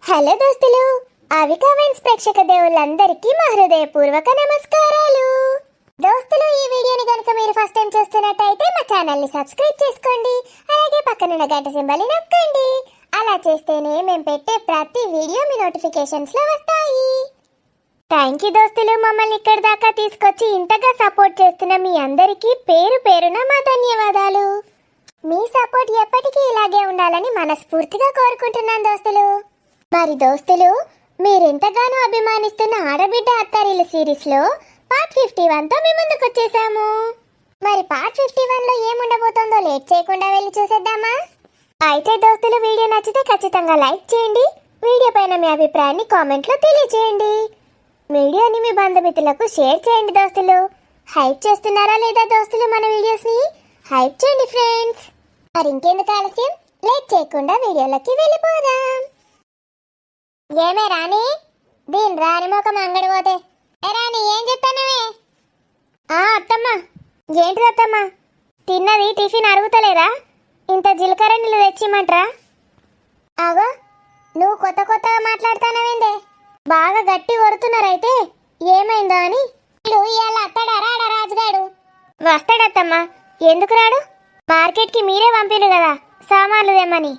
Hello దోస్తులు, అవి comments ప్రేక్షక దేవుళ్ళందరికీ మా హృదయపూర్వక నమస్కారాలు. దోస్తులు, ఈ వీడియోని కనుక మీరు ఫస్ట్ టైం చూస్తున్నట్టయితే మా ఛానల్ ని సబ్స్క్రైబ్ చేసుకోండి. అలాగే పక్కనున్న గంట సింబల్ ని నొక్కండి. అలా చేస్తేనే మేము పెట్టే ప్రతి వీడియో మీ నోటిఫికేషన్స్ లో వస్తాయి. థ్యాంక్ యూ దోస్తులు, మమ్మల్ని ఇక్కడ దాకా తీసుకొచ్చి ఇంతగా సపోర్ట్ చేస్తున్న మీ అందరికీ పేరు పేరున మా ధన్యవాదాలు. మీ సపోర్ట్ ఎప్పటికీ ఇలాగే ఉండాలని మనస్ఫూర్తిగా కోరుకుంటున్నాను దోస్తులు. మరి దోస్తులు, మీరెంతగానో అభిమానిస్తున్న ఆడబిడ్డ అత్తారిల్లు సిరీస్ లో పార్ట్ 51 తో మీ ముందుకు వచ్చేసాము. మరి పార్ట్ 51 లో ఏముండబోతోందో లేట్ చేయకుండా వెళ్ళి చూసేద్దామా? అయితే దోస్తులు, వీడియో నచ్చితే ఖచ్చితంగా లైక్ చేయండి. వీడియో పైన మీ అభిప్రాయాన్ని కామెంట్ లో తెలియజేయండి. వీడియోని మీ బంధుమిత్రులకు షేర్ చేయండి దోస్తులు. హైప్ చేస్తున్నారా లేదా దోస్తులు మన వీడియోస్ ని? హైప్ చేయండి ఫ్రెండ్స్. మరి ఇంకెందుకు ఆలస్యం, లేట్ చేయకుండా వీడియోలోకి వెళ్ళిపోదాం. ఏమే రాణి, దీని రాని మొఖం అంగడి పోతే. ఏ రాణి, ఏం చెప్తానవే? అత్తమ్మ. ఏంటిది అత్తమ్మ? తిన్నది టిఫిన్ అరుగుతలేదా? ఇంత జీలకర్ర నీళ్ళు తెచ్చిమంటరా? ఆగో, నువ్వు కొత్తగా మాట్లాడుతానవేందే? బాగా గట్టి కొడుతున్నారైతే ఏమైందో అని. ఇవాళ అత్తాడా రాడా రాజుగాడు? వస్తాడత్తమ్మ. ఎందుకు రాడు? మార్కెట్కి మీరే పంపిను కదా సామాన్లు తెమ్మని.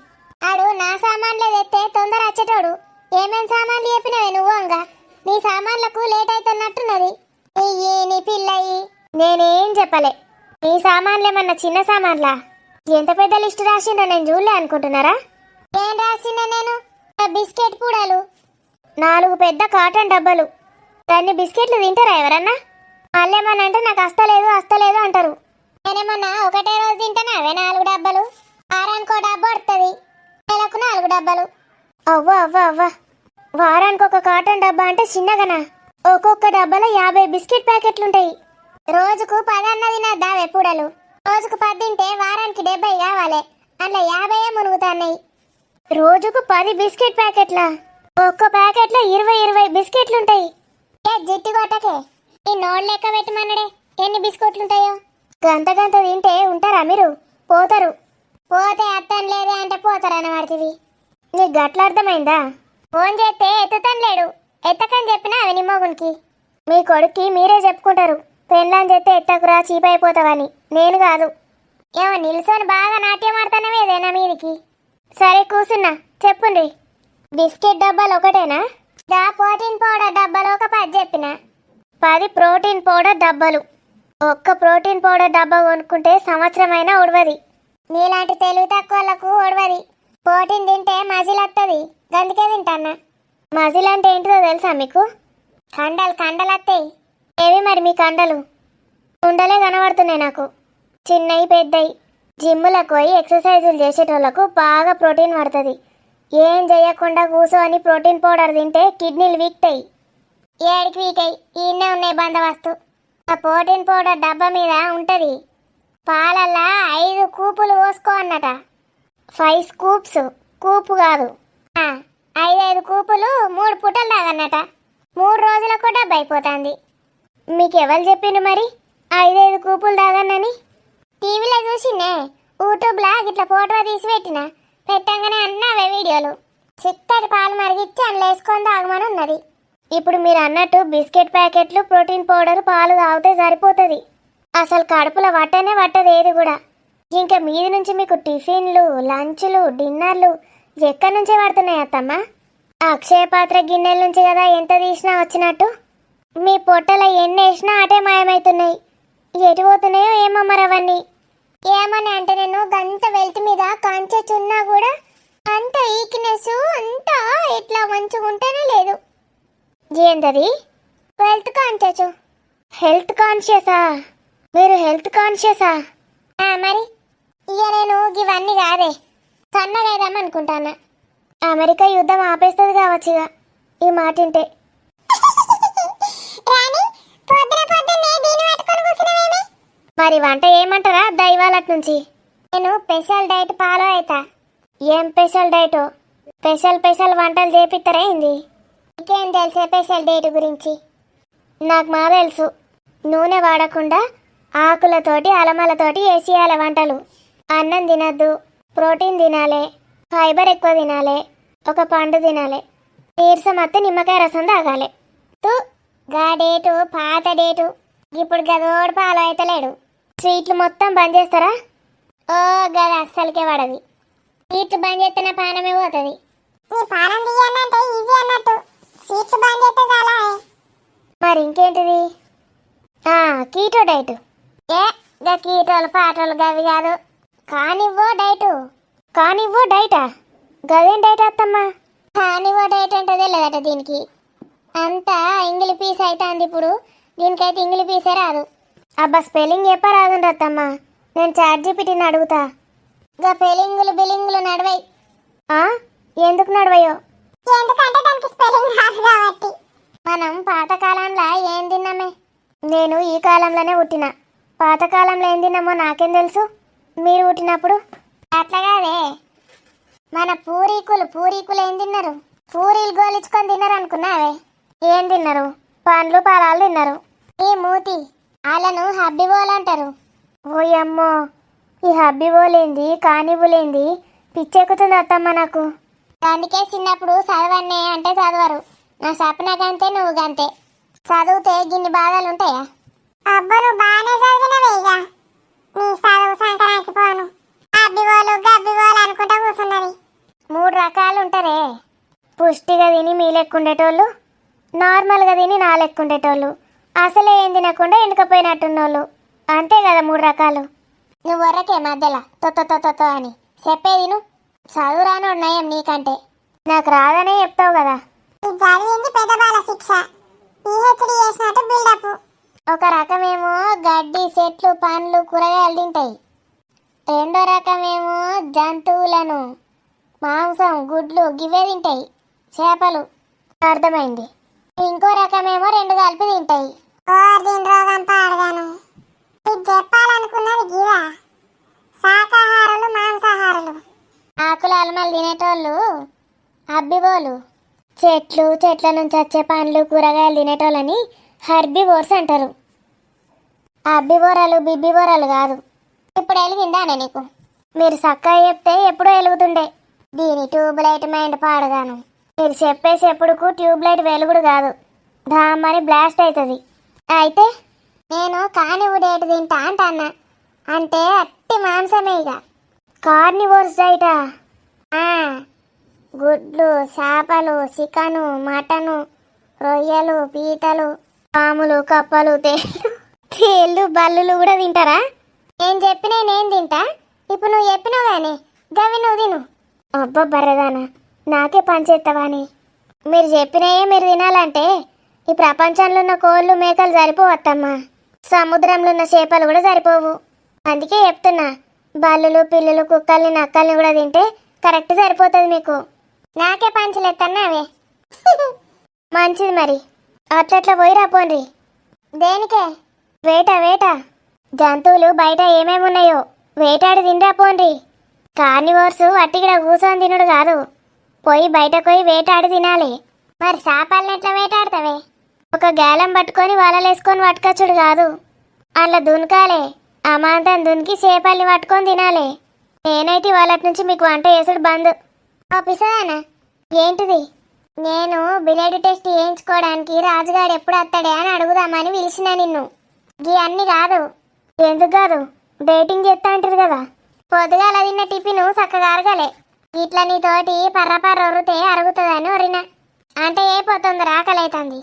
ఆడు నా సామాన్లే తెస్తే తొందర వచ్చేటోడు. ఏమేం సామాన్లు చెప్పినవే నువ్వు? అంగా నీ సామాన్లకు లేట్ అవుతున్నట్టున్నది. నీ పిల్లయి నేనేం చెప్పలే. నీ సామాన్లేమన్నా చిన్న సామాన్లా? ఎంత పెద్ద లిస్టు రాసిండో నేను చూడలే అనుకుంటున్నారా? ఏం రాసిందా నేను? బిస్కెట్ పూడలు 4 పెద్ద కాటన్ డబ్బాలు. దాన్ని బిస్కెట్లు తింటారా ఎవరన్నా? మళ్ళేమన్నా నాకు అస్తలేదు అంటారు. నేనేమన్నా ఒకటే రోజు తింటానా? అవే 4 డబ్బాలు. వారానికో డబ్బా పడుతుంది, నెలకు 4 డబ్బాలు. అవ్వ వారానికి ఒక కాటన్ డబ్బా అంటే చిన్నగానా? ఒక్కొక్క డబ్బాలో 50 బిస్కెట్ ప్యాకెట్లుంటాయి. రోజుకు 10 అన్నది నా దావే పూడలు. రోజుకు 10 తింటే వారానికి 70 కావాలి. అందులో 50 మునుగుతాయి. రోజుకు 10 బిస్కెట్ ప్యాకెట్లా? ఒక్క ప్యాకెట్లో 20 బిస్కెట్లుంటాయి. ఏ జిట్టి కొట్టకే, ఈ నోళ్ళు లెక్క పెట్టమన్నాడే ఎన్ని బిస్కెట్లుంటాయో. గంత తింటే ఉంటారా మీరు? పోతారు. పోతే అర్థం లేదే అంటే పోతారని వాడితివి. నీకు గట్ల అర్థమైందా? ఫోన్ చేస్తే ఎత్తుతాను లేడు. ఎత్తకని చెప్పినా అవి నిమ్మగునికి. మీ కొడుక్కి మీరే చెప్పుకుంటారు, పెళ్ళని చేస్తే ఎత్తకురా చీపైపోతావని. నేను కాదు. ఏమో నిల్సొని బాగా నాట్యం ఆడతానవే ఏదైనా మీదికి. సరే కూసున్నా, చెప్పుండ్రి. బిస్కెట్ డబ్బాలు ఒకటేనా? ప్రోటీన్ పౌడర్ డబ్బాలు ఒక 10 చెప్పిన. 10 ప్రోటీన్ పౌడర్ డబ్బాలు. ఒక్క ప్రోటీన్ పౌడర్ డబ్బా కొనుక్కుంటే సంవత్సరమైనా ఉడవది. నీలాంటి తెలివి తక్కువలకు ఉడవది. ప్రోటీన్ తింటే మజిల్ వస్తుంది, గందుకే తింటాన్నా. మజిల్ అంటే ఏంటిదో తెలుసా మీకు? కండలు వస్తాయి. ఏవి మరి మీ కండలు? ఉండలే కనబడుతున్నాయి నాకు, చిన్నవి పెద్దవి. జిమ్ములకు పోయి ఎక్సర్సైజులు చేసేటోళ్లకు బాగా ప్రోటీన్ పడుతుంది. ఏం చేయకుండా కూర్చొని ప్రోటీన్ పౌడర్ తింటే కిడ్నీలు వీక్తాయి. ఏడికి వీకాయి, ఈయనే ఉన్నాయి బందోబస్తు. ఆ ప్రోటీన్ పౌడర్ డబ్బా మీద ఉంటుంది, పాలల్లా 5 కూపులు పోసుకో అన్నట. 5 స్కూప్స్, కూపు కాదు. 5 కూపులు 3 పూటలు తాగన్నట. 3 రోజులకు డబ్బు అయిపోతుంది. మీకు ఎవరు చెప్పిండు మరి 5 కూపులు తాగన్నని? టీవీలో చూసినే, యూట్యూబ్లో ఇట్లా ఫోటో తీసి పెట్టంగానే అన్నావే వీడియోలు. చిత్తడి పాలు మరిగిచ్చి అందులో వేసుకొని తాగమని ఉన్నది. ఇప్పుడు మీరు అన్నట్టు బిస్కెట్ ప్యాకెట్లు, ప్రోటీన్ పౌడర్, పాలు తాగితే సరిపోతుంది. అసలు కడుపులో పట్టదు ఏది కూడా. ఇంకా మీది నుంచి మీకు టిఫిన్లు, లంచ్లు, డిన్నర్లు ఎక్కడి నుంచే పడుతున్నాయి అత్తమ్మ? అక్షయ పాత్ర గిన్నెల నుంచి కదా ఎంత తీసినా వచ్చినట్టు. మీ పొట్టలో ఎన్ని వేసినా అటే మాయమవుతున్నాయి. ఎటు పోతున్నాయో ఏమో మరి అవన్నీ. ఏమని అంటే నేను గంట వెల్త్ మీద కాన్షియస్ కూడా అంత వీక్నెస్ అంతా ఇట్లా మంచిగా ఉంటేనే లేదు. ఏంటది? Wealth conscious. హెల్త్ కాన్షియసా? మీరు హెల్త్ కాన్షియసా? మరి ఇక నేను ఇవన్నీ కాదే, సన్నగా అయిదామనుకుంటానా. అమెరికా యుద్ధం ఆపేస్తుంది కావచ్చుగా ఈ మాట వింటే. మరి వంట ఏమంటారా దైవాలట్ నుంచి? నేను స్పెషల్ డైట్ ఫాలో అవుతా. ఏం స్పెషల్ డైటో? స్పెషల్ వంటలు చేపిస్తారా ఏంది? ఇంకేం తెలిసే స్పెషల్ డైట్ గురించి? నాకు మా తెలుసు. నూనె వాడకుండా ఆకులతోటి అలమలతోటి వేసేయాల వంటలు. అన్నం తినద్దు, ప్రోటీన్ తినాలి, ఫైబర్ ఎక్కువ తినాలి, ఒక పండు తినాలి. నీరసం వస్తే నిమ్మకాయ రసం తాగాలి. తూ గా డేటు పాత డేటు, ఇప్పుడు గదోడు పాలు అయితలేడు. స్వీట్లు మొత్తం బంద్ చేస్తారా? ఓ గది అస్సలకే పడది. స్వీట్లు బంద్ చేస్తే పానమే పోతుంది. మరి ఇంకేంటిది? Keto diet. ఏ గా కీటోలు పాటోలు గవి కాదు. కానివ్వో డైటా? గదేం డైట్ అత్తమ్మా? కానివ్వో డైట్ అంటే తెలియదట దీనికి. అంతా ఇంగిలి పీస్ అవుతుంది ఇప్పుడు. దీనికైతే ఇంగిలి పీసే రాదు. అబ్బా స్పెల్లింగ్ చెప్పరాదు అత్తమ్మా. నేను ChatGPTని అడుగుతా. గా పెలింగులు బిలింగులు నడవై. ఎందుకు నడవయో? ఎందుకంటే దానికి స్పెల్లింగ్ రాదు కాబట్టి. మనం పాతకాలంలో ఏం తిన్నామే? నేను ఈ కాలంలోనే పుట్టిన. పాతకాలంలో ఏం తిన్నామో నాకేం తెలుసు? మీరు పుట్టినప్పుడు అట్లా కాదే. మన పూరీకులు ఏం తిన్నారు? పూరీలు గోలించుకొని తిన్నారు అనుకున్నావే? ఏం తిన్నారు? పండ్లు పలాలు తిన్నారు. ఈ మూతి వాళ్ళను హబ్బిబోలు అంటారు. ఓయమ్మో, ఈ హబ్బిబోలేంది కానివ్వులేంది పిచ్చెక్కుతుంది అత్తమ్మ నాకు. అందుకే చిన్నప్పుడు చదవన్నే అంటే చదవరు. నా సపన గంతే, నువ్వు గంతే. చదివితే గిన్ని బాధలు ఉంటాయా? అబ్బా నువ్వు బాగానే చదివినవేగా. నీ చదువు సంక్రాంతి పోను. అబ్బిబోలు గబ్బిబోలు అనుకుంటా కూర్చున్నది. 3 రకాలు ఉంటారే. పుష్టిగా తిని మీ లెక్కుండేటోళ్ళు, నార్మల్గా తిని నా లెక్కుండేటోళ్ళు, అసలే ఏం తినకుండా ఎండుకపోయినట్టున్నోళ్ళు. అంతే కదా 3 రకాలు. నువ్వు వరకే మధ్యలో తొత్తో అని చెప్పేది. నువ్వు చదువు రాను నయం నీకంటే. నాకు రాదనే చెప్తావు కదా. ఒక రకమేమో గడ్డి, చెట్లు, పండ్లు, కూరగాయలు తింటాయి. రెండో రకమేమో జంతువులను, మాంసం, గుడ్లు గివే తింటాయి, చేపలు. అర్థమైంది. ఇంకో రకమేమో 2 కలిపి తింటాయి. చెప్పాలనుకున్నది గివా శాకాహారులు, మాంసాహారులు. ఆకులు అలమలు తినేటోళ్ళు హబ్బిబోలు. చెట్ల నుంచి వచ్చే పండ్లు కూరగాయలు తినేటోళ్ళని హర్బివోర్స్ అంటారు. హబ్బిబోరాలు బిబ్బిబోరాలు కాదు. ఇప్పుడు వెలిగిందానే నీకు? మీరు చక్కగా చెప్తే ఎప్పుడో వెలుగుతుండే. దీని ట్యూబ్లైట్ మైండ్ పాడగాను. మీరు చెప్పేసి ఎప్పుడుకు ట్యూబ్లైట్ వెలుగుడు కాదు, ధామని బ్లాస్ట్ అవుతుంది. అయితే నేను కానివ్వు డేట్ తింటా అంటన్నా. అంటే అట్టి మాంసమే ఇక. కార్నివోర్స్ డైటా? గుడ్లు, చేపలు, చికెను, మటను, రొయ్యలు, పీతలు, పాములు, కప్పలు, తేళ్ళు, బల్లులు కూడా తింటారా? నేను చెప్పినా నేను తింటా. ఇప్పుడు నువ్వు చెప్పినావు కానీ గవి నువ్వు తిను. అబ్బా బర్రదానా, నాకే పనిచేస్తావాని. మీరు చెప్పినాయే మీరు తినాలంటే ఈ ప్రపంచంలో ఉన్న కోళ్ళు మేకలు సరిపోవత్తమ్మా. సముద్రంలో ఉన్న చేపలు కూడా సరిపోవు. అందుకే చెప్తున్నా, బల్లులు, పిల్లులు, కుక్కల్ని, నక్కల్ని కూడా తింటే కరెక్ట్ సరిపోతుంది మీకు. నాకే పంచలేత్తన్నావే. మంచిది మరి, అట్లట్లా పోయిరా పోండి. దేనికే? వేట. జంతువులు బయట ఏమేమి ఉన్నాయో వేటాడి తిండ్రా పోండి. కార్నివోర్స్ అట్టిగిడ కూర్చొని తినుడు కాదు, పోయి బయటకు పోయి వేటాడి తినాలి. మరి చేపల్ని ఎట్లా వేటాడతావే? ఒక గేలం పట్టుకొని వలలేసుకొని పట్టుకొచ్చుడు కాదు, అందులో దునకాలే. అమాంతం దునికి చేపల్ని పట్టుకొని తినాలి. నేనైతే వాళ్ళ నుంచి మీకు వంట చేసుడు బంద్. పిసదానా ఏంటిది? నేను బ్లడ్ టెస్ట్ చేయించుకోవడానికి రాజుగాడు ఎప్పుడు వస్తాడే అని అడుగుదామని పిలిచిన నిన్ను. గీ అన్ని కాదు. ఎందుకు కాదు? డేటింగ్ చేస్తా అంటారు కదా. పొద్దుగాల తిన్న టిఫిన్ చక్కగా అరగలే. ఇట్లా నీతోటి పర్ర ఒరితే అరుగుతుందని ఒరినా. అంటే ఏ పోతుంది, ఆకలైతుంది.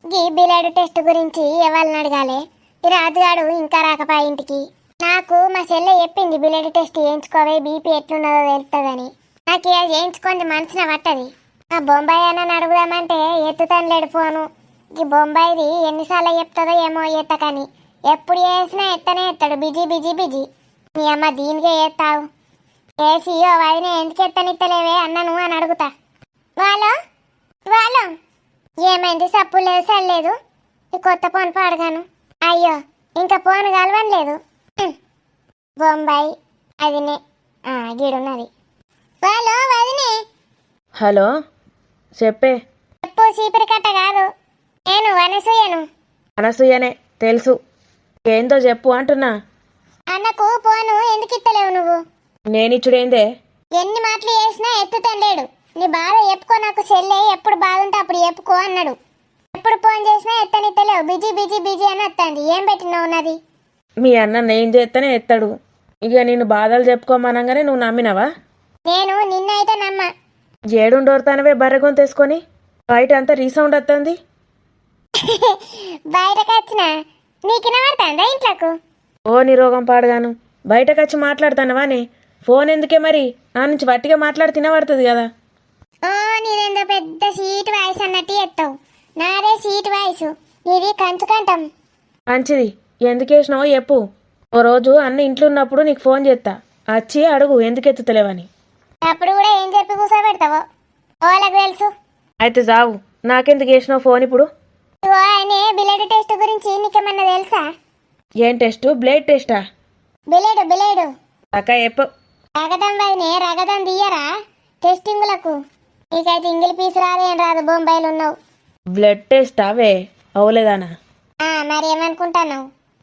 గీ బ్లడ్ టెస్ట్ గురించి ఎవరిని అడగాలి? ఈ రాజుగాడు ఇంకా రాకపోయే ఇంటికి. నాకు మా చెల్లె చెప్పింది బ్లడ్ టెస్ట్ చేయించుకోవే, బీపీ ఎట్లున్నదో తెలుస్తుందని. నాకు ఇక చేయించుకుంది మనసున పట్టది. ఆ బొంబాయి అన్న అడుగుదామంటే ఎత్తుతాను లేడు ఫోను. ఈ బొంబాయిది ఎన్నిసార్లు చెప్తుందో ఏమో ఎత్తకని. ఎప్పుడు చేసినా ఎత్తనే ఎత్తాడు. బిజీ. మీ అమ్మ దీనికే చేస్తావు. ఏసీ వదినే ఎందుకు ఎత్తనిత్తలేవే అన్నను అని అడుగుతా. వాళ్ళు ఏమైంది? సప్పు లేదు, సరిలేదు. ఈ కొత్త ఫోన్ పాడగాను. అయ్యో ఇంకా ఫోన్ కలవలేదు. బొంబాయి అదినే గీడున్నది. వాళ్ళు వదినే. హలో చెప్పే. చెప్పు, చీపిరి కట్ట కాదు. నేను అనసూయను. అనసూయనే తెలుసు. ఏందో చెప్పు అంటున్నా. అన్నకు ఫోను ఎందుకు ఇస్తలేవు నువ్వు? నేనిచ్చుడేందే? ఎన్ని మాటలు చేసినా ఎత్తుతాను లేడు. నీ బాధ చెప్పుకో, నాకు చెల్లె ఎప్పుడు బాధ ఉంటే అప్పుడు చెప్పుకో అన్నాడు. ఎప్పుడు ఫోన్ చేసినా ఎత్తనిత్తలేవు, బిజీ బిజీ బిజీ అని వస్తుంది. ఏం పెట్టినావు ఉన్నది? మీ అన్న నేను చేస్తేనే ఎత్తాడు. ఇక నేను బాధలు చెప్పుకోమనగానే నువ్వు నమ్మినవా? నేను నిన్నైతే నమ్మ. ఏడుండోరుతానవే బర్రెగొని తెసుకొని, బయట అంతా రీసౌండ్ వస్తుంది. బయటకు వచ్చిన నీకు వినబడుతుందా ఇంట్లోకు? ఓ నీ రోగం పాడగాను, బయటకు వచ్చి మాట్లాడతానవానే. ఫోన్ ఎందుకే మరి? నా నుంచి వట్టిగా మాట్లాడి తినబడుతుంది కదా. ఓ నీదేందో పెద్ద సీట్ వాయిస్ అన్నట్టు ఎత్తావు. నాదే సీట్ వాయిస్, నీది కంచుకంటాం. మంచిది, ఎందుకు వేసినావో చెప్పు. ఓ రోజు అన్న ఇంట్లో ఉన్నప్పుడు నీకు ఫోన్ చేస్తా, వచ్చి అడుగు ఎందుకు ఎత్తుతలేవని. అప్పుడు కూడా ఏం చెప్పి కూర్చోబెడతావో ఓలకు తెలుసు. అయితే జావు, నాకెందుకు వేసినావు ఫోన్ ఇప్పుడు? ఓ ఆయనే బిలేడు టెస్ట్ గురించి నీకేమన్నా తెలుసా? ఏం టెస్టు? బ్లడ్ టెస్టా? బిలేడు అక్క చెప్పు. రగతం వదినే, రగతం తీయరా టెస్టింగులకు? నీకైతే ఇంగిలి పీసు రాదేం రాదు, బొంబాయిలు ఉన్నావు. బ్లడ్ టెస్ట్ అవే అవలేదానా? మరి ఏమనుకుంటాను?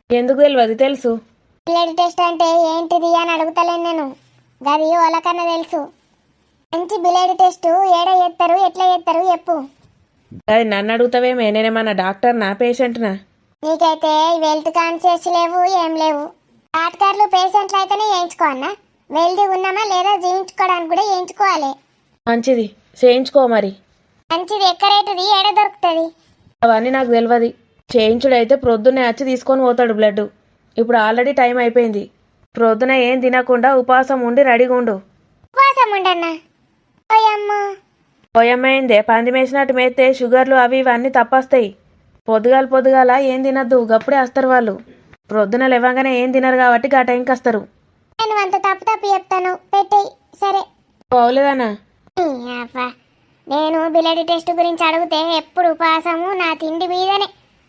ఎందుకు తెలియదు? తెలుసు. బ్లడ్ టెస్ట్ అంటే ఏంటిది అని అడుగుతలేను నేను, గది ఓలకన్నా తెలుసు. మంచి బ్లడ్ టెస్ట్ ఏడ చేస్తారు, ఎట్లా చేస్తారు చెప్పు. అది నన్ను అడుగుతావేమే? నేనేమన్నా డాక్టర్నా పేషెంట్నా? నీకైతే వెల్త్ కాన్షియస్ లేవు, ఏం లేవు. డాక్టర్లు పేషెంట్లు అయితేనే చేయించుకో అన్న. వెల్తీ ఉన్నామా లేదా చేయించుకోవడానికి కూడా చేయించుకోవాలి. మంచిది, చేయించుకో మరి. మంచిది ఎక్క రేటుది, ఏడ దొరుకుతుంది? అవన్నీ నాకు తెలియదు. చేయించుడైతే ప్రొద్దున్నే వచ్చి తీసుకొని పోతాడు బ్లడ్. ఇప్పుడు ఆల్రెడీ టైం అయిపోయింది. ప్రొద్దున ఏం తినకుండా ఉపవాసం ఉండి రెడీగా ఉండు. ఉపవాసం ఉండన్నా? ఓయమ్మో, పోయమైందే, పంది మేసినట్టు మేస్తే షుగర్లు అవి ఇవన్నీ తప్పస్తాయి. పొద్దుగాల ఏం తినద్దు, గప్పుడే వస్తారు వాళ్ళు. ప్రొద్దున లేవగానే ఏం తినరు కాబట్టి గా టైంకి వస్తారు. నేను అంత తప్పు చెప్తాను, పెట్టేయి సరే. పోలేదానా? అబ్బా, నేను బిలడి టెస్ట్ గురించి అడిగితే ఎప్పుడు ఉపవాసము, నా తిండి మీదనే.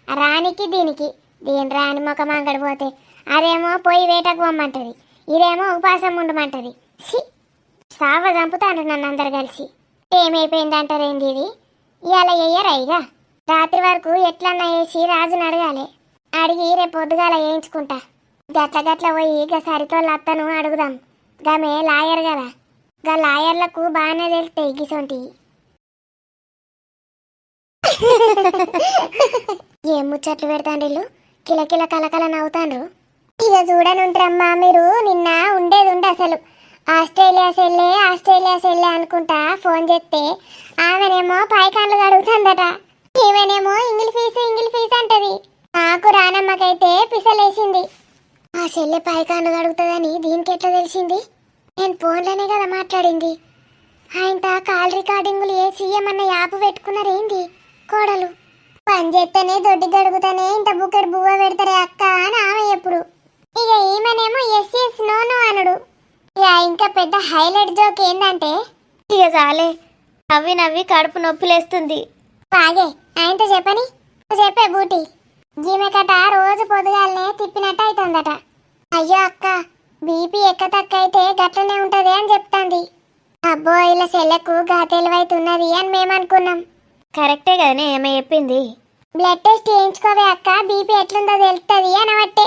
రానికి దీనికి, దీని రాని ముఖం అంగడిపోతే అదేమో పోయి వేటకు పోమ్మంటది, ఇదేమో ఉపవాసం ఉండమంటది. సావ చంపుతాను నన్ను అందరు కలిసి. ఏమైపోయిందంటారేంది ఇది? ఇవాళ వెయ్యరా ఇక? రాత్రి వరకు ఎట్లన్నా వేసి రాజుని అడగాలి. అడిగి రేపు పొద్దుగాల వేయించుకుంటా. గట్ల పోయి ఇక సరితోళ్ళ అత్తను అడుగుదాం. గమే లాయర్ కదా, గా లాయర్లకు బాగానే తెలుస్తాయి గిసొంటి. ఏం ముచ్చట్లు పెడతాండ్రు, కిలకిల కలకల నవ్వుతాండ్రు. ఇక చూడనుంటారమ్మా మీరు. నిన్న ఉండేది అసలు ఆస్ట్రేలియా సెల్లే అనుకుంటా ఫోన్ చేస్తే ఆమెనేమో పైకాన్లు అడుగుతుందట, ఈమెనేమో ఇంగిల్ ఫీజు అంటది. నాకు రానమ్మకైతే పిసలేసింది. ఆ సెల్లె పైకాన్లు అడుగుతుందని దీనికి ఎట్లా తెలిసింది? నేను ఫోన్లోనే కదా మాట్లాడింది. ఆయనతో కాల్ రికార్డింగులు వేసి ఏమన్నా యాప్ పెట్టుకున్నారేంది కోడలు? పని చేస్తేనే దొడ్డి గడుగుతానే ఇంత బుక్కడు బువ్వ పెడతారే అక్క అని ఆమె ఎప్పుడు. ఇక ఈమెనేమో ఎస్ నో అనుడు. ఇక ఇంకా పెద్ద హైలైట్ జోక్ ఏందంటే, ఇక చాలే నవ్వి కడుపు నొప్పిలేస్తుంది. బాగే ఆయనతో చెప్పే బూటి. జీమె కట రోజు పొద్దుగాలనే తిప్పినట్టు అవుతుందట. అయ్యో అక్క, బీపీ ఎక్కతక్క అయితే గట్లనే ఉంటది అని చెప్తాంది. అబ్బో ఇలా సెల్లకు గా తెలివైతున్నది అని మేమనుకున్నాం. కరెక్టే కదనే ఏమో చెప్పింది. బ్లడ్ టెస్ట్ చేయించుకోవే అక్క, బీపీ ఎట్లుందో తెలుస్తుంది అనబట్టే.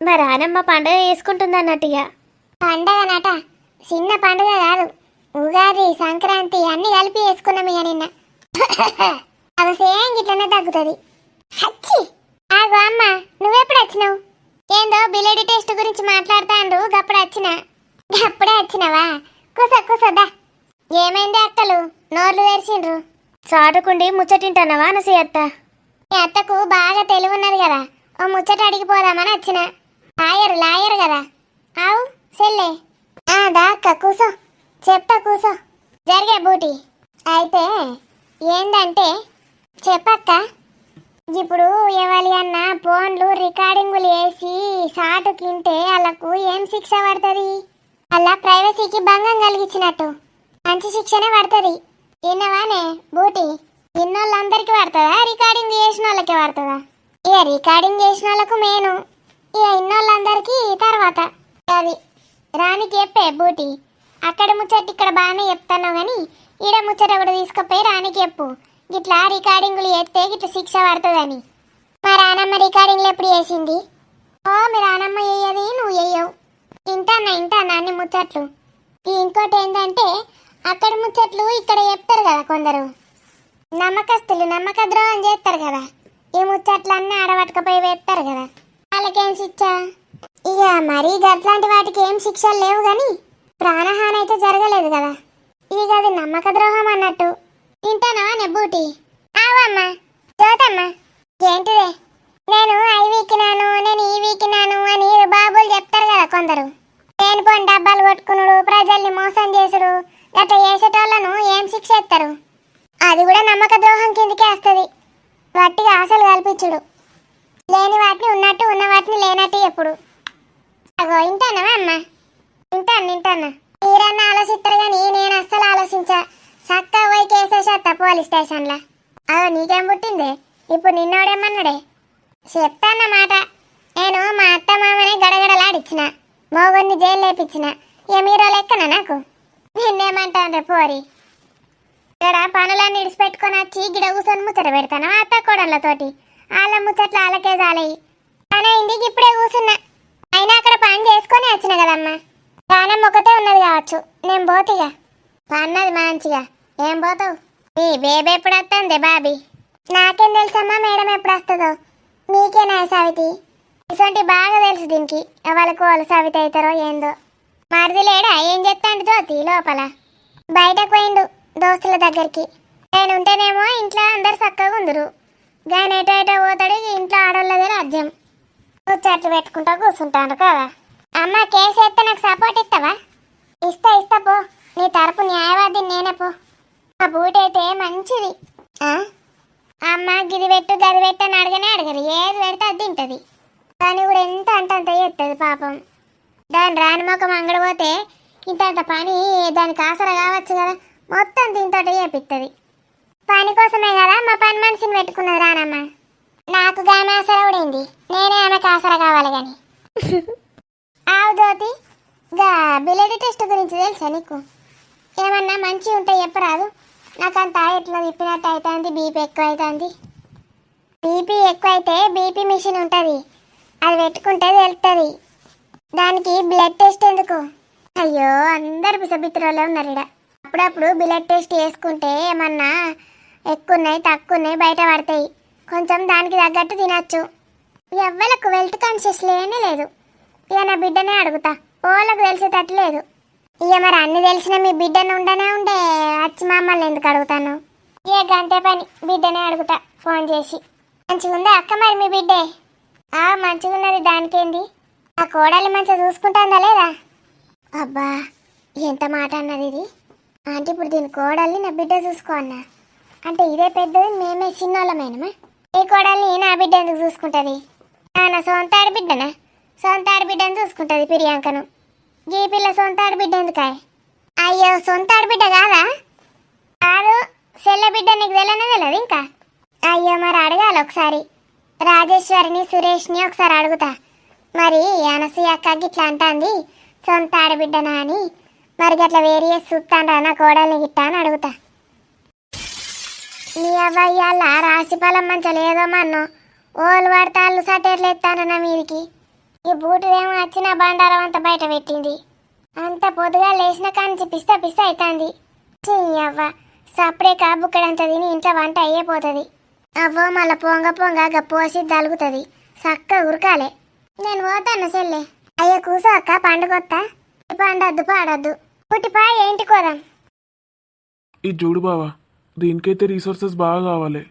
మరి ఆనమ్మ పండుగ చేసుకుంటుంది అన్నట్టుగా. పండగనట, చిన్న పండుగ కాదు, ఉగాది సంక్రాంతి అన్ని కలిపి వేసుకున్నాం. ఇక నిన్న అవి సేమ్ గిట్లనే తగ్గుతుంది. హచ్చి ఆగో అమ్మ, నువ్వెప్పుడు వచ్చినావు? ఏందో బిలేడి టెస్ట్ గురించి మాట్లాడుతాండ్రు, గప్పుడు వచ్చినా. అప్పుడే వచ్చినావా? కూసోదా. ఏమైంది అక్కలు నోర్లు తెరిచిండ్రు? చాటుకుండి ముచ్చటింటున్నావా నసి అత్త? మీ అత్తకు బాగా తెలివున్నది కదా, ఓ ముచ్చట అడిగిపోదామని వచ్చిన. లాయర్ కదా. ఆవు సెల్లే. దా అక్క కూసో, చెప్తా కూసో. జరిగే బూటి. అయితే ఏందంటే చెప్పక్క, ఇప్పుడు ఎవరి అన్న ఫోన్లు రికార్డింగులు వేసి సాటు తింటే వాళ్ళకు ఏం శిక్ష పడుతుంది? అలా ప్రైవసీకి భంగం కలిగించినట్టు మంచి శిక్షనే పడుతుంది. విన్నవానే బూటి? విన్నోళ్ళందరికీ పడుతుందా, రికార్డింగ్ చేసిన వాళ్ళకే పడుతుందా? ఇక రికార్డింగ్ చేసిన వాళ్ళకు మేను, ఇక ఇన్నోళ్ళందరికీ తర్వాత. అది రానికి చెప్పే బూటి. అక్కడ ముచ్చట ఇక్కడ బాగానే చెప్తాను కానీ ఈడ ముచ్చట కూడా తీసుకుపోయి రానికి చెప్పు, గిట్లా రికార్డింగులు చేస్తే గిట్లా శిక్ష పడుతుందని. మా రానమ్మ రికార్డింగ్లు ఎప్పుడు చేసింది? ఓ మీ నానమ్మ వేయది నువ్వు వేయవు. ఇంటానా అన్ని ముచ్చట్లు. ఇంకోటి ఏంటంటే అక్కడ ముచ్చట్లు ఇక్కడ చెప్తారు కదా కొందరు నమ్మకస్తులు, నమ్మక ద్రోహం చేస్తారు కదా. ఈ ముచ్చట్లన్నీ ఆడబట్టకపోయి వేస్తారు కదా, వాళ్ళకేం శిక్ష? ఇక మరీ గట్లాంటి వాటికి ఏం శిక్షలు లేవు కానీ ప్రాణహాని అయితే జరగలేదు కదా. ఇక అది నమ్మక ద్రోహం అన్నట్టు. తింటానా నెబ్బూటి? ఆవమ్మా జ్యోతమ్మా. ఏంటిదే? నేను ఐ వీకినాను, నేను ఈ వీకినాను అని బాబులు చెప్తారు కదా కొందరు. లేనిపోని డబ్బాలు కొట్టుకునుడు, ప్రజల్ని మోసం చేసుడు, గట్లా చేసేటోళ్లను ఏం శిక్ష ఎత్తారు? అది కూడా నమ్మక ద్రోహం కిందికే వస్తుంది. గట్టిగా ఆశలు కల్పించుడు, లేని వాటిని ఉన్నట్టు ఉన్న వాటిని లేనట్టు ఎప్పుడు. అగో ఇంటానా అమ్మ? తింటానా. మీరన్నా ఆలోచిస్తారు కానీ నేను అస్సలు ఆలోచించా. చక్కగా పోయి కేసేసేస్తా పోలీస్ స్టేషన్లో. అదో నీకేం పుట్టిందే? ఇప్పుడు నిన్నోడేమన్నాడే చెప్తాన్నమాట. నేను మా అత్త మామని గడగడలాడిచ్చిన, మోగుని జైలు లేపించిన. ఇక మీరో లెక్కన నాకు. నిన్నేమంటాను పోరి? ఇక్కడ పనులన్నీ ఇడిచిపెట్టుకొని వచ్చి గిడ కూర్చొని ముచ్చట పెడతాను అత్త కోడళ్ళతోటి. వాళ్ళ ముచ్చట్లు వాళ్ళకే జాలయి. పని అయింది, ఇప్పుడే కూర్చున్నా. అయినా అక్కడ పని చేసుకొని వచ్చిన కదమ్మా. ప్రాణం ఒకటే ఉన్నది కావచ్చు. నేను పోతిగా. పన్నది మంచిగా. ఏం పోతావు? నీ బేబీ ఎప్పుడు వస్తుంది బాబీ? నాకేం తెలుసమ్మా మేడం ఎప్పుడు వస్తుందో. నీకేనా సావితి? ఇటువంటి బాగా తెలుసు దీనికి. వాళ్ళకు వాళ్ళు సావితి అవుతారో ఏందో. మరిది లేడా? ఏం చెప్తాండు జ్యోతి లోపల? బయటకు పోయిండు దోస్తుల దగ్గరికి. నేనుంటేనేమో ఇంట్లో అందరు చక్కగా ఉందరు. గాని ఎటో పోతాడు. ఇంట్లో ఆడోళ్ళదే రాజ్యం. ముచ్చట్లు పెట్టుకుంటా కూర్చుంటాను కదా. అమ్మ కేసు ఎత్తే నాకు సపోర్ట్ ఇస్తావా? ఇస్తా పో. నీ తరపు న్యాయవాదిని నేనే పో. ఆ బూట్ అయితే మంచిది. అమ్మ గిది పెట్టు గది పెట్టు అని అడగరు. ఏది పెడితే అది తింటది. దాన్ని కూడా ఎంత అంత చేస్తుంది పాపం. దాని రాని మొక్కం అంగడిపోతే ఇంత పని దానికి ఆసరా కావచ్చు కదా. మొత్తం దీంతో చేపిస్తుంది. పని కోసమే కదా మా పని మనిషిని పెట్టుకున్నది రానమ్మ. నాకు గామె ఆసరా ఉడింది. నేనే ఆమెకు ఆసరా కావాలి కానీ. ఆవు జ్యోతి, గా బ్లడ్ టెస్ట్ గురించి తెలుసా నీకు? ఏమన్నా మంచిగా ఉంటే చెప్పరాదు. నాకంతా ఎట్లా తిప్పినట్టు అవుతుంది. బీపీ ఎక్కువ అవుతుంది. బీపీ ఎక్కువ అయితే బీపీ మిషన్ ఉంటుంది, అది పెట్టుకుంటే తెలుస్తుంది. దానికి బ్లడ్ టెస్ట్ ఎందుకు? అయ్యో అందరు పిసబిత్తురోళ్ళే ఉన్నారు ఇక్కడ. అప్పుడప్పుడు బ్లడ్ టెస్ట్ చేసుకుంటే ఏమన్నా ఎక్కువ ఉన్నాయి తక్కువ ఉన్నాయి బయట పడతాయి. కొంచెం దానికి తగ్గట్టు తినచ్చు. ఎవ్వలకు హెల్త్ కాన్షియస్ లేనే లేదు. ఇక నా బిడ్డనే అడుగుతా. ఓళ్ళకు తెలిసేటట్టు లేదు. ఇక మరి అన్ని తెలిసిన మీ బిడ్డను ఉండే వచ్చి మమ్మల్ని ఎందుకు అడుగుతాను? ఇక గంటే పని. బిడ్డనే అడుగుతా ఫోన్ చేసి. మంచిగుందా అక్క మరి మీ బిడ్డే? మంచిగున్నది. దానికేంది? ఆ కోడలు మంచిగా చూసుకుంటుందా లేదా? అబ్బా ఎంత మాట అన్నది ఇది. అంటే ఇప్పుడు దీని కోడల్ని నా బిడ్డ చూసుకో అన్నా అంటే ఇదే పెద్దది. మేమే చిన్నోళ్ళమేనమా? ఈ కోడల్ని నా బిడ్డ ఎందుకు చూసుకుంటుంది? నా సొంత ఆడబిడ్డనా? సొంత ఆడబిడ్డను చూసుకుంటుంది ప్రియాంకను. ఈ పిల్ల సొంత ఆడబిడ్డ ఎందుకాయ? అయ్యో సొంత ఆడబిడ్డ కాదా? కాదు, చెల్ల బిడ్డ. నీకు తెలియదు ఇంకా? అయ్యో మరి అడగాలి ఒకసారి. రాజేశ్వరిని సురేష్ని ఒకసారి అడుగుతా. మరి అనసూయ అక్క గిట్లా అంటుంది సొంత ఆడబిడ్డనా అని. మరి గట్లా వేరే చూస్తాను నా కోడల్ని గిట్ట అని అడుగుతా. నీ అవ్వయ్యాల రాశిఫలం మంచిగా లేదో మన్నో. ఓళ్ళు పడతాళ్ళు సటేర్లు ఎత్తాను నా మీదికి. ఈ బూటుదేమో వచ్చిన బండారం అంతా బయట పెట్టింది. అంత పొద్దుగా లేచిన కాంచి పిస్తా అవుతుంది. అవ్వ సప్పుడే బుక్కడంత తిని ఇంట్లో వంట అయ్యేపోతుంది. అవ్వో మళ్ళీ పొంగ పోసి దలుగుతుంది. చక్క ఉరకాలే. నేను పోతాను చెల్లె. అయ్యో కూసో అక్క పండుగొత్తా. పండొద్దు పాడొద్దు. పుట్టిపా ఏంటి కోదాం. ఇది చూడు బావా, దీనికైతే రీసోర్సెస్ బాగా కావాలి.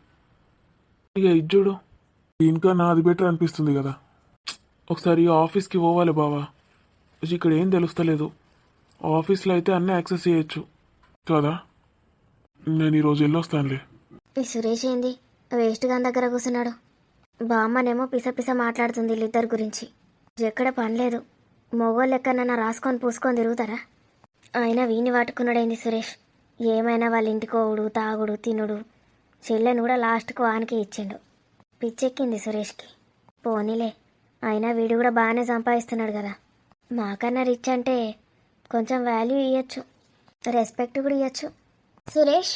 ఇక ఇది చూడు, దీనికన్నా అది బెటర్ అనిపిస్తుంది కదా. ఒకసారి ఆఫీస్కి పోవాలి బావా. ఇక్కడ ఏం తెలుస్తలేదు. ఆఫీస్లో అయితే అన్నీ యాక్సెస్ చేయొచ్చు కదా. నేను ఈరోజు వెళ్ళొస్తానులే. ఈ సురేష్ ఏంది వేస్ట్ గాని దగ్గర కూర్చున్నాడు. బామ్మనేమో పిస మాట్లాడుతుంది వీళ్ళిద్దరి గురించి. ఎక్కడ పని లేదు. మొగోళ్ళు ఎక్కడన్నా రాసుకొని పూసుకొని తిరుగుతారా? అయినా వీని పట్టుకున్నాడేంది సురేష్. ఏమైనా వాళ్ళ ఇంటికోవుడు తాగుడు తినుడు. చెల్లెని కూడా లాస్ట్కు వానికి ఇచ్చిండు. పిచ్చెక్కింది సురేష్కి. పోనీలే, అయినా వీడు కూడా బాగానే సంపాదిస్తున్నాడు కదా. మాకన్నా రిచ్ అంటే కొంచెం వాల్యూ ఇవ్వచ్చు, రెస్పెక్ట్ కూడా ఇవ్వచ్చు. సురేష్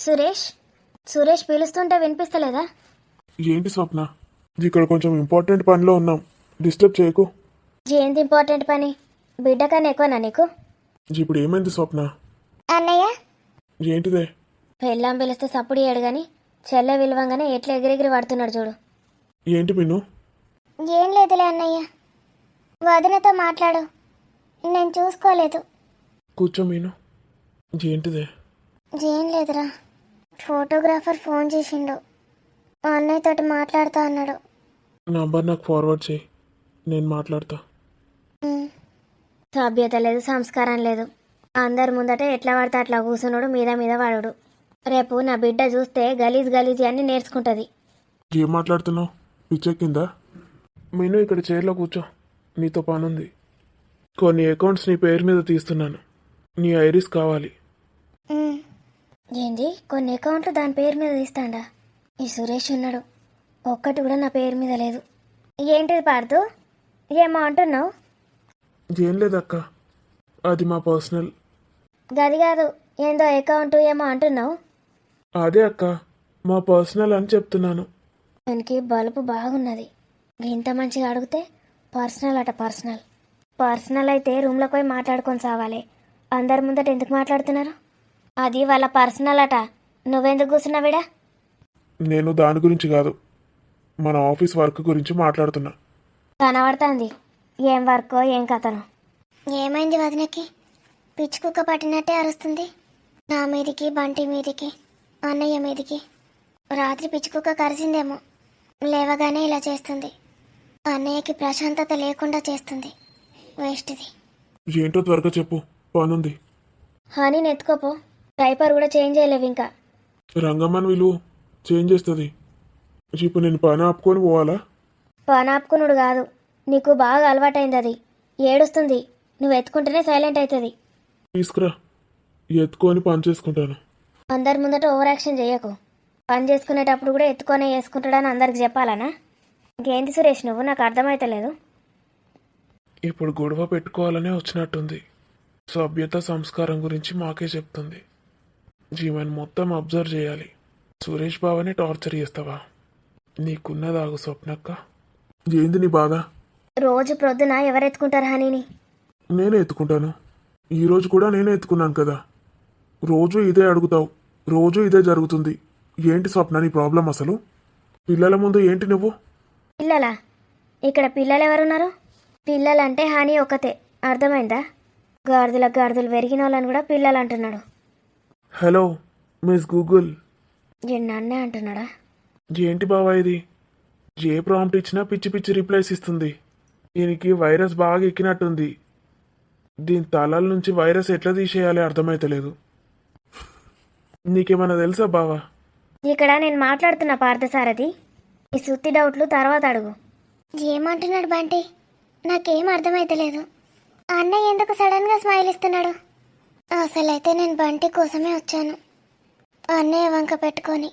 సురేష్ సురేష్ పిలుస్తుంటే వినిపిస్తలేదా? ఏంటి స్వప్న, ఇక్కడ కొంచెం ఇంపార్టెంట్ పనిలో ఉన్నాం. డిస్టర్బ్ చేయకు. ఏంది ఇంపార్టెంట్ పని? బిడ్డ కన్నా ఎక్కువనా నీకు? ఇప్పుడు ఏమైంది స్వప్న? అన్నయ్య ఏంటిదే? పెళ్ళాం పిలిస్తే సప్పుడు చేయడు కానీ చెల్లె విలువంగానే ఎట్లా ఎగిరెగిరి పడుతున్నాడు చూడు. ఏంటి మిన్ను? ఏం లేదులే అన్నయ్య, వదినతో మాట్లాడు, నేను చూసుకోలేదు. కూర్చో మీను. ఏంటిదే? ఏం లేదురా, ఫోటోగ్రాఫర్ ఫోన్ చేసిండు, అన్నయ్యతోటి మాట్లాడుతా అన్నాడు. నంబర్ నాకు ఫార్వర్డ్ చేయి, నేను మాట్లాడతా. ఉమ్, సభ్యత లేదు, సంస్కారం లేదు. అందరి ముందట ఎట్లా పడితే అట్లా కూర్చున్నాడు, మీద మీద వాడు. రేపు నా బిడ్డ చూస్తే గలీజ్ గలీజ్ అన్ని నేర్చుకుంటుంది. ఏం మాట్లాడుతున్నావు? పిచ్చెక్కిందా? మీను ఇక్కడ చైర్లో కూర్చో, నీతో పనుంది. కొన్ని అకౌంట్స్ నీ పేరు మీద తీస్తున్నాను, నీ ఐరిస్ కావాలి. ఉమ్. ఏంది కొన్ని అకౌంట్లు దాని పేరు మీద తీస్తాడా? ఈ సురేష్ ఉన్నాడు, ఒక్కటి కూడా నా పేరు మీద లేదు. ఏంటిది పాడుతూ ఏమో అంటున్నావు? ఏం లేదక్క, అది మా పర్సనల్. గది కాదు, ఏందో అకౌంట్ ఏమో అంటున్నావు. అదే అక్క, మా పర్సనల్ అని చెప్తున్నాను. దానికి బలుపు బాగున్నది. ఇంత మంచిగా అడిగితే పర్సనల్ అట. పర్సనల్ పర్సనల్ అయితే రూమ్లోకి పోయి మాట్లాడుకొని సావాలి. అందరి ముందట ఎందుకు మాట్లాడుతున్నారు? అది వాళ్ళ పర్సనల్ అట. నువ్వెందుకు కూర్చున్నావిడా? నేను దాని గురించి కాదు, మన ఆఫీస్ వర్క్ గురించి మాట్లాడుతున్నా. కనబడుతుంది ఏం వర్కో ఏం కథనో. ఏమైంది వదినకి? పిచ్చి కుక్క పట్టినట్టే అరుస్తుంది. నా మీదికి, బంటి మీదికి, అన్నయ్య మీదికి. రాత్రి పిచ్చి కుక్క కరిసిందేమో, లేవగానే ఇలా చేస్తుంది. అన్నయ్యకి ప్రశాంతత లేకుండా చేస్తుంది. వేస్ట్ది. ఏంటో త్వరగా చెప్పు, పనుంది. హనీ నెత్తుకోపో, డైపర్ కూడా చేంజ్ చేయలేవు ఇంకా. రంగమ్మని విలువ చేంజ్ చేస్తుంది. ఇప్పుడు నేను పని ఆపుకొని పోవాలా? పనాపుకునుడు కాదు, నీకు బాగా అలవాటైంది. అది ఏడుస్తుంది, నువ్వు ఎత్తుకుంటేనే సైలెంట్ అవుతుంది. తీసుకురా, ఎత్తుకొని పని చేసుకుంటాను. అందరి ముందట ఓవర్ యాక్షన్ చేయకు. పని చేసుకునేటప్పుడు కూడా ఎత్తుకొనే వేసుకుంటాడని అందరికి చెప్పాలనా? ఇంకేంది సురేష్ నువ్వు? నాకు అర్థమైతలేదు. ఇప్పుడు గొడవ పెట్టుకోవాలనే వచ్చినట్టుంది. సభ్యత సంస్కారం గురించి మాకే చెప్తుంది. జీవన్ మొత్తం అబ్జర్వ్ చేయాలి. సురేష్ బావని టార్చర్ చేస్తావా? నీకున్నదాగు స్వప్నక్క. ఏంది నీ బాధ? రోజు ప్రొద్దున ఎవరెత్తుకుంటారు హనీని? నేనే ఎత్తుకుంటాను. ఈరోజు కూడా నేనే ఎత్తుకున్నాను కదా. రోజు ఇదే అడుగుతావు, రోజు ఇదే జరుగుతుంది. ఏంటి స్వప్న నీ ప్రాబ్లం అసలు? పిల్లల ముందు ఏంటి నువ్వు? పిల్లలా? ఇక్కడ పిల్లలు ఎవరున్నారు? పిల్లలంటే హనీ ఒక్కతే, అర్థమైందా? గాడిదలకు గాడిదలు పెరిగిన వాళ్ళని కూడా పిల్లలు అంటున్నాడు. Hello miss Google. నన్నే అంటున్నాడా? ఏంటి బావా ఇది? ఏ ప్రాంప్ట్ ఇచ్చినా పిచ్చి పిచ్చి రిప్లైస్ ఇస్తుంది. దీనికి వైరస్ బాగా ఎక్కినట్టుంది. దీని తలల నుంచి వైరస్ ఎట్లా తీసేయాలి అర్థమైతలేదు. నీకేమన్నా తెలుసా బావా? ఇక్కడ నేను మాట్లాడుతున్న పార్థసారథి. ఈ సుత్తి డౌట్లు తర్వాత అడుగు. ఏమంటున్నాడు బంటి? నాకేం అర్థమైతలేదు. అన్నయ్య ఎందుకు సడన్గా స్మైల్ ఇస్తున్నాడు? అసలైతే నేను బంటి కోసమే వచ్చాను, అన్నయ్య వంక పెట్టుకొని.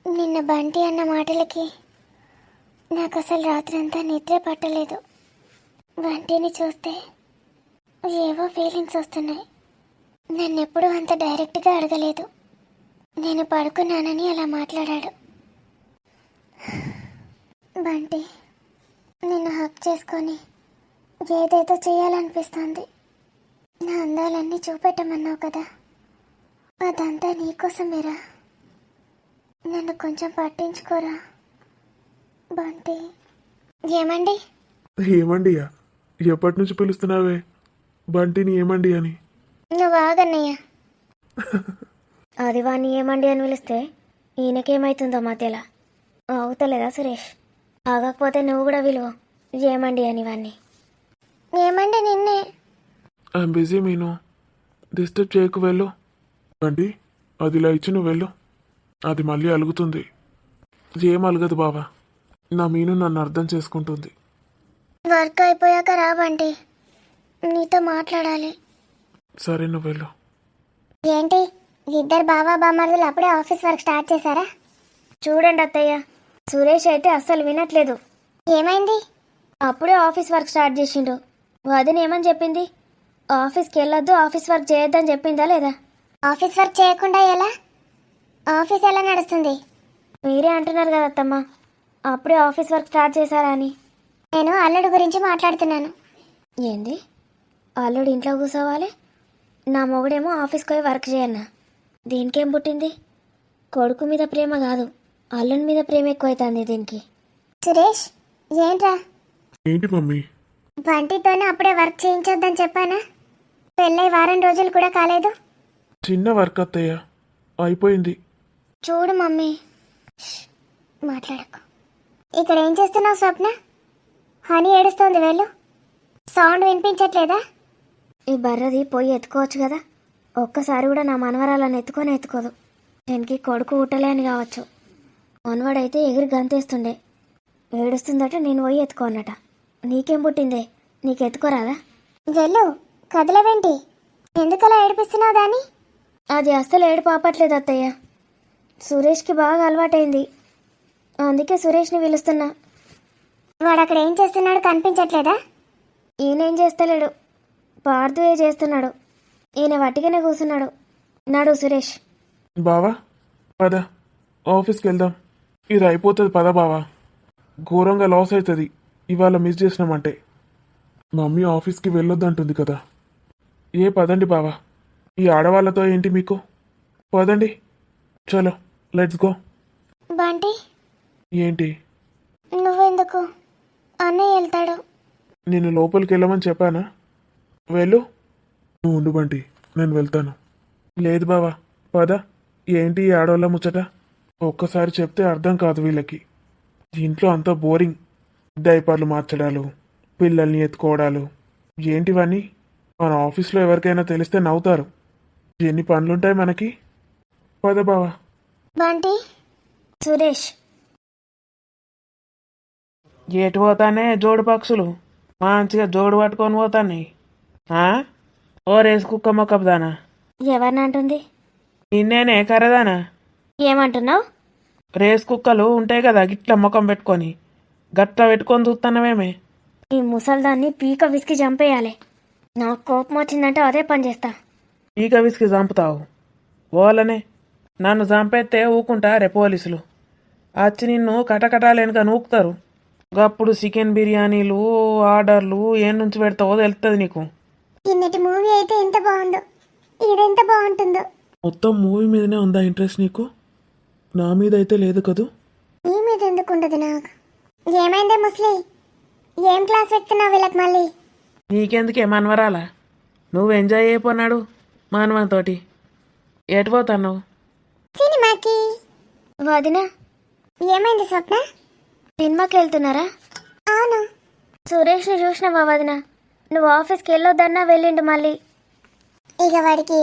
నిన్న బంటి అన్న మాటలకి నాకు అసలు రాత్రంతా నిద్రే పట్టలేదు. బంటిని చూస్తే ఏవో ఫీలింగ్స్ వస్తున్నాయి. నన్నెప్పుడూ అంత డైరెక్ట్గా అడగలేదు. నేను పడుకున్నానని అలా మాట్లాడాడు. బంటి నిన్ను హక్ చేసుకొని ఏదేదో చేయాలనిపిస్తుంది. నా అందాలన్నీ చూపెట్టమన్నావు కదా, అదంతా నీకోసమేరా. నన్ను కొంచెం పట్టించుకోరా బంటి. ఏమండి? ఏమండియా? ఎప్పటి నుంచి పిలుస్తున్నావే బంటిని ఏమండి అని? నువ్వు ఆగన్నయ్య. అది వాణ్ణి ఏమండి అని పిలిస్తే ఈయనకేమవుతుందో మధ్యలో అవుతలేదా సురేష్? ఆగకపోతే నువ్వు కూడా విలువ ఏమండి అని వాణ్ణి. ఏమండి నిన్నే. ఐఎమ్ బిజీ మీను, డిస్టర్బ్ చేయకు. వెళ్ళు బంటి, అది ఇలా ఇచ్చి నువ్వు వెళ్ళు. అది మళ్ళీ అలుగుతుంది. ఏం అలగదు బావా, నా మీను నన్ను అర్థం చేసుకుంటుంది. వర్క్ అయిపోయాక రా బంటి, నీతో మాట్లాడాలి. సరే నువ్వు వెళ్ళు. ఏంటి ఇద్దరు బావా బామ్మర్దులు అప్పుడే ఆఫీస్ వర్క్ స్టార్ట్ చేశారా? చూడండి అత్తయ్య, సురేష్ అయితే అస్సలు వినట్లేదు. ఏమైంది? అప్పుడే ఆఫీస్ వర్క్ స్టార్ట్ చేసిండు. వదిన ఏమని చెప్పింది? ఆఫీస్కి వెళ్ళొద్దు, ఆఫీస్ వర్క్ చేయొద్దని చెప్పిందా లేదా? ఆఫీస్ వర్క్ చేయకుండా ఎలా? ఆఫీస్ ఎలా నడుస్తుంది? మీరే అంటున్నారు కదా అత్తమ్మ, అప్పుడే ఆఫీస్ వర్క్ స్టార్ట్ చేశారా అని. నేను అల్లుడు గురించి మాట్లాడుతున్నాను. ఏంది అల్లుడు ఇంట్లో కూర్చోవాలి, నా మొగుడేమో ఆఫీస్కి పోయి వర్క్ చేయన్నా. దీనికేం పుట్టింది? కొడుకు మీద ప్రేమ కాదు, అల్లుని మీద ప్రేమ ఎక్కువైతుంది దీనికి. సురేష్, ఏంట్రా? ఏంటి మమ్మీ? బంటితోనే అప్పుడే వర్క్ చేయించొద్దని చెప్పానా? పెళ్ళై వారం రోజులు కూడా కాలేదు. చిన్న వర్క్ అత్తయ్య, అయిపోయింది. చూడు మమ్మీ, మాట్లాడకు. ఇక్కడ ఏం చేస్తున్నావు స్వప్న? హనీ ఏడుస్తోంది, వెళ్ళు. సౌండ్ వినిపించట్లేదా? ఈ బర్రది పోయి ఎత్తుకోవచ్చు కదా, ఒక్కసారి కూడా నా మనవరాలను ఎత్తుకోదు. దీనికి కొడుకు ఉట్టలేని కావచ్చు, మనవాడైతే ఎగిరి గంతేస్తుండే. ఏడుస్తుందట, నేను పోయి ఎత్తుకోనట. నీకేం పుట్టిందే, నీకు ఎత్తుకోరాదా? వెళ్ళు, కదలవేంటి? ఎందుకలా ఏడిపిస్తున్నావు దాన్ని? అది అస్సలు ఏడు పాపట్లేదు అత్తయ్య, సురేష్కి బాగా అలవాటైంది, అందుకే సురేష్ని పిలుస్తున్నా. వాడు అక్కడ ఏం చేస్తున్నాడు కనిపించట్లేదా? ఈయనేం చేస్తలేడు, పార్థువే చేస్తున్నాడు. ఈయన వట్టిగానే కూర్చున్నాడు. నాడు సురేష్. బావా పద, ఆఫీస్కి వెళ్దాం. ఇది అయిపోతుంది, పద బావా. ఘోరంగా లాస్ అవుతుంది ఇవాళ మిస్ చేసినామంటే. మమ్మీ ఆఫీస్కి వెళ్ళొద్దంటుంది కదా. పదండి బావా, ఈ ఆడవాళ్ళతో ఏంటి మీకు? పదండి, చలో లెట్స్ గో. బంటి, ఏంటి? నువ్వెందుకు? అన్నయ్య వెళ్తాడు. నేను లోపలికి వెళ్ళమని చెప్పానా? వెళ్ళు. నువ్వు ఉండు బంటి, నేను వెళ్తాను. లేదు బావా, పద. ఏంటి ఈ ఆడవాళ్ళ ముచ్చట? ఒక్కసారి చెప్తే అర్థం కాదు వీళ్ళకి. ఇంట్లో అంతా బోరింగ్. డైపర్లు మార్చడాలు, పిల్లల్ని ఎత్తుకోవడాలు, ఏంటివన్నీ? మన ఆఫీస్లో ఎవరికైనా తెలిస్తే నవ్వుతారు. ఎన్ని పనులుంటాయి మనకి. పద బావా. బంటి, సురేష్. ఏటు పోతానే జోడు పక్షులు మంచిగా జోడు పట్టుకొని పోతాన్నాయి. ఓ రేసు కుక్క మొక్కదానా, ఎవరిని అంటుంది? నిన్నేనే కరదానా? ఏమంటున్నావు? రేసు కుక్కలు ఉంటాయి కదా గిట్ల ముఖం పెట్టుకొని, గట్ల పెట్టుకొని చూస్తున్నావేమే? ఈ ముసల్దాన్ని పీక విసికి చంపేయాలి. నాకు కోపం వచ్చిందంటే అదే పని చేస్తా. ఈక విసికి చంపుతావు ఓలనే? నన్ను చంపేస్తే ఊకుంటా రే పోలీసులు వచ్చి నిన్ను కటకటాలేనుక నూకుతారు. గప్పుడు చికెన్ బిర్యానీలు ఆర్డర్లు ఏం నుంచి పెడతావో తెలుస్తుంది నీకు. ఇన్నటి మూవీ అయితే ఎంత బాగుందో, ఇదెంత బాగుంటుందో. మొత్తం మూవీ మీదనే ఉందా ఇంట్రెస్ట్ నీకు? నా మీద అయితే లేదు కదూ. నీ మీద ఎందుకు ఉండదు నాకు? ఏమైందే ముస్లి? ఏం క్లాస్ పెడుతున్నావు వీళ్ళకి మళ్ళీ? నీకెందుకే మనవరాలా? నువ్వు ఎంజాయ్ అయిపోన్నాడు మానవంతోటి. ఎటు పోతావు? సినిమాకి. వదినా, ఏమైంది స్వప్న? సినిమాకి వెళ్తున్నారా? అవును. సురేష్ని చూసినావా వదినా? నువ్వు ఆఫీస్కి వెళ్ళొద్దన్నా వెళ్ళిండు మళ్ళీ. ఇక వాడికి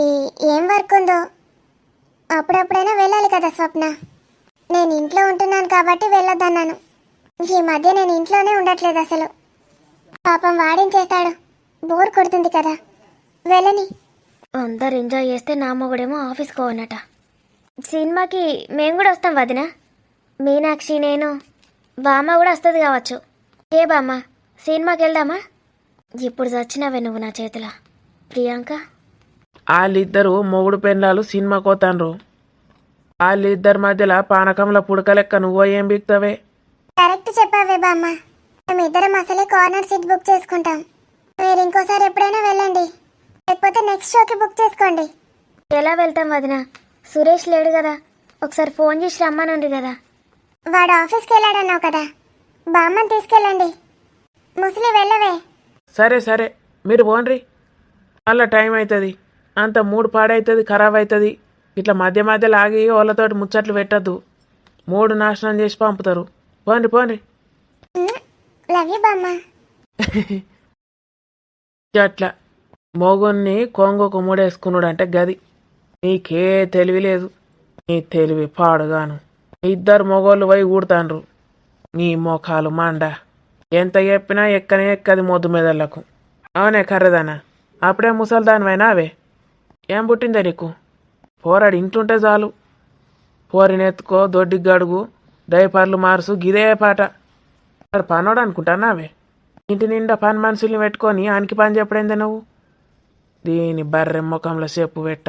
ఏం వర్క్ ఉందో, అప్పుడప్పుడైనా వెళ్ళాలి కదా స్వప్న. నేను ఇంట్లో ఉంటున్నాను కాబట్టి వెళ్ళొద్దన్నాను. ఈ మధ్య నేను ఇంట్లోనే ఉండట్లేదు అసలు. పాపం వాడేం చేస్తాడు, బోర్ కొడుతుంది కదా. వెళ్ళని. అందరు ఎంజాయ్ చేస్తే నా మొగుడేమో ఆఫీస్కి పోనట. సినిమాకి మేము కూడా వస్తాం వదినా. మీనాక్షి, నేను, బామ్మ కూడా వస్తుంది కావచ్చు. ఏ బామ్మ, సినిమాకి వెళ్దామా? ఇప్పుడు చచ్చినవే నువ్వు నా చేతిలో. ప్రియాంక, వాళ్ళిద్దరు మొగుడు పెళ్ళాలు సినిమా కోతాన్రు. వాళ్ళిద్దరి మధ్యలో పానకంలో పుడక లెక్క నువ్వో ఏం బిక్తావే? కరెక్ట్ చెప్పావే బామ్మ. మేమిద్దరం అసలే కార్నర్ సీట్ బుక్ చేసుకుంటాం. మీరు ఇంకోసారి ఎప్పుడైనా వెళ్ళండి, లేకపోతే నెక్స్ట్ షోకి బుక్ చేసుకోండి. ఎలా వెళ్తాం వదినా? సురేష్ లేడు కదా, ఒకసారి ఫోన్ చేసి రమ్మనండి కదా. వాడు ఆఫీస్కి వెళ్ళాడన్నావు కదా, బామ్మని తీసుకెళ్ళండి. ముసలి వెళ్ళవే. సరే సరే, మీరు పోన్రి. అలా టైం అవుతుంది, అంత మూడు పాడవుతుంది, ఖరాబ్ అవుతుంది. ఇట్లా మధ్య మధ్యలో ఆగి వాళ్ళతోటి ముచ్చట్లు పెట్టద్దు, మూడు నాశనం చేసి పంపుతారు. పోండి పోండి. లవ్ యూ బామ్మ. అట్లా మోగుని కొంగొక మూడేసుకున్నాడు అంటే గది. నీకే తెలివి లేదు, నీ తెలివి పాడుగాను. ఇద్దరు మొగోళ్ళు పోయి ఊడుతాండ్రు. నీ మోకాలు మండ. ఎంత చెప్పినా ఎక్కనే ఎక్కది మొద్దు మెదళ్లకు. అవునే కర్రదానా, అప్పుడే ముసలిదానివైనా అవే. ఏం పుట్టిందే నీకు? పోరాడు ఇంట్లుంటే చాలు. పోరినెత్తుకో, దొడ్డికి గడుగు, డైపర్లు మార్సు, గిదే పాట. వాడు పనోడు అనుకుంటానా అవే? ఇంటి నిండా పని మనుషుల్ని పెట్టుకొని ఆనికి పని చెప్పడైందే నువ్వు? దీని బర్రె ముఖంలో చెప్పు పెట్ట.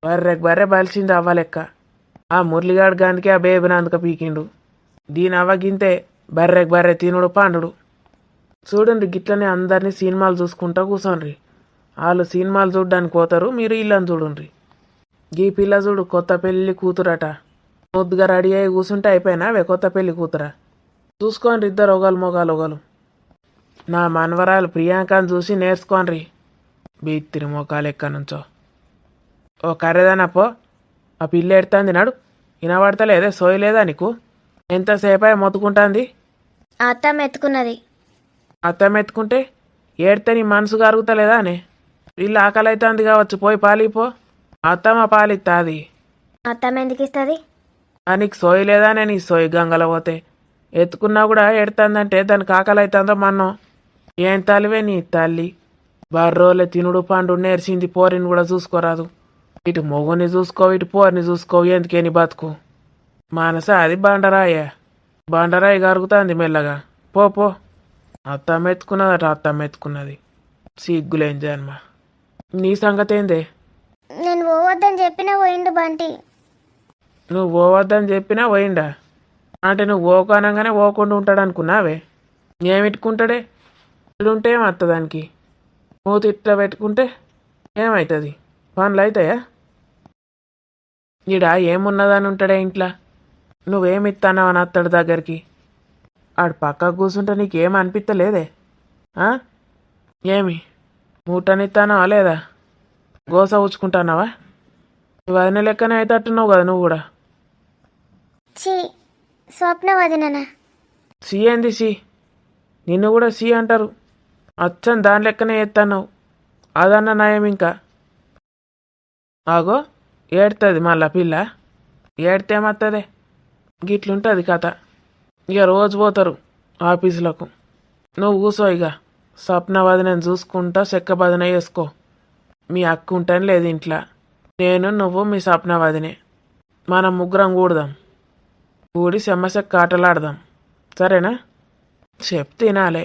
బర్రెకి బర్రె బలిసింది అవ్వలెక్క. ఆ మురళిగాడు గానికి ఆ బేబీని అందుక పీకిండు. దీని అవ్వగింతే బర్రెకి బర్రె తినుడు పండుడు. చూడండి గిట్లనే అందరినీ సినిమాలు చూసుకుంటా కూర్చోండ్రి. వాళ్ళు సినిమాలు చూడడానికి పోతారు, మీరు ఇల్లని చూడండి. గీ పిల్ల చూడు కొత్త పెళ్లి కూతురట. ముద్దుగా రెడీ అయ్యి కూర్చుంటే అయిపోయినా అవే కొత్త పెళ్లి కూతురా. చూసుకోండి ఇద్దరు ఒకలు మొగాలు ఒకలు. నా మనవరాలు ప్రియాంకని చూసి నేర్చుకోండి. బీత్తిరి మొగాలు ఎక్కడి నుంచో. ఓ కర్రేదానా పో, ఆ పిల్ల ఎడుతుంది నాడు. వినబడతలేదే సోయలేదా నీకు? ఎంతసేపు అయి మొత్తుకుంటుంది. అత్తమ్మ ఎత్తుకున్నది. అత్తం ఎత్తుకుంటే ఏడితే నీ మనసు కరుగుతలేదా అనే? వీళ్ళు ఆకలి అవుతుంది కావచ్చు, పోయి పాలిపో. అత్తమ్మ పాలిస్తుంది. అత్తమ్మ ఎందుకు ఇస్తుంది? నీకు సోయి లేదానే? నీ సోయి గంగల పోతే ఎత్తుకున్నా కూడా ఎడుతుందంటే దానికి ఆకలి అవుతుందో మన్నో. ఏం తల్లివే నీ తల్లి. బర్రోలే తినుడు పండు నేర్చింది. పోరిని కూడా చూసుకోరాదు. ఇటు మొగుని చూసుకో, ఇటు పోరిని చూసుకో. ఎందుకేని బతుకు మనస అది బండరాయే. బండరాయి కరుగుతుంది మెల్లగా. పో పో. అత్తమ్మ ఎత్తుకున్నదట, అత్తమ్మ ఎత్తుకున్నది. సిగ్గులేం జన్మ. నీ సంగతి ఏందే? నేను పోవద్దని చెప్పినా పోయిండు బంటి. నువ్వు పోవద్దని చెప్పినా పోయిండా? అంటే నువ్వు ఓకనంగానే ఓకుండా ఉంటాడు అనుకున్నావే? ఏమిట్టుకుంటాడే? ఇట్లుంటే ఏమవుతుంది దానికి? మూతి ఇట్లా పెట్టుకుంటే ఏమవుతుంది? పనులు అవుతాయా? ఈడ ఏమున్నదని ఉంటాడే ఇంట్లో? నువ్వేమిస్తానావు అని అత్తడి దగ్గరికి. ఆడు పక్కకు కూర్చుంటే నీకేం అనిపిస్తలేదే? ఏమి మూటనిస్తానావా లేదా? గోస ఉచ్చుకుంటున్నావా? వదిన లెక్కనే అవుతట్టున్నావు కదా నువ్వు కూడా. ఛీ, స్వప్న వదిననా? సి ఏంది సి? నిన్ను కూడా సి అంటారు. అచ్చం దాని లెక్కనే ఎత్తన్నావు. అదన్న నయం ఇంకా. ఆగో ఏడుతుంది మళ్ళా పిల్ల. ఏడితేమత్తదే? గిట్లుంటుంది కథ. ఇక రోజు పోతారు ఆఫీసులకు. నువ్వు కూసో ఇక. స్వప్న వదినని చూసుకుంటా చెక్క బదన వేసుకో. మీ అక్క ఉంటాను లేదు ఇంట్లో. నేను నువ్వు మీ స్వప్న వదినే. మనం ముగ్గురం కూడదాం. కూడి సెమ్మసెక్క ఆటలాడదాం. సరేనా? చెప్తే తినాలే.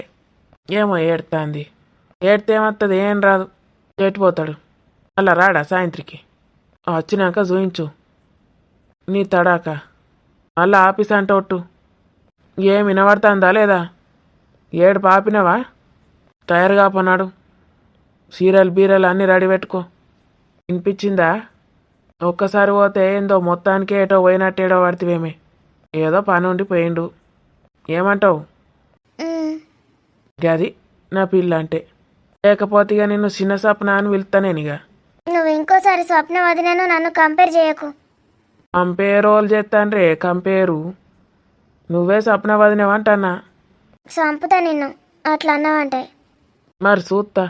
ఏమో ఏడుతుంది. ఏడితేమత్తది? ఏం రాదు. ఏటిపోతాడు. అలా రాడా సాయంత్రికి? వచ్చినాక చూయించు నీ తడాక. మళ్ళా ఆఫీస్ అంటే ఒట్టు. ఏం వినబడుతుందా లేదా? ఏడు పాపినవా? తయారు కాపోనాడు. సీరియల్ బీరలు అన్నీ రెడీ పెట్టుకో. వినిపించిందా? ఒక్కసారి పోతే ఏందో మొత్తానికి ఏటో పోయినట్టేడో పడితేవేమే. ఏదో పని ఉండి పోయిండు. ఏమంటావు? గది నా పిల్ల అంటే. లేకపోతే ఇక నిన్ను చిన్న స్వప్న అని పిలుస్తానేనిగా. నువ్వు ఇంకోసారి స్వప్న వదినను నన్ను కంపేర్ చేయకు. కంపేరోలు చేస్తాన్రే కంపేరు. నువ్వే స్వప్న వదినవంటన్నా. చంపుతా నిన్ను అట్లా అన్నావంటే. మరి చూస్తా.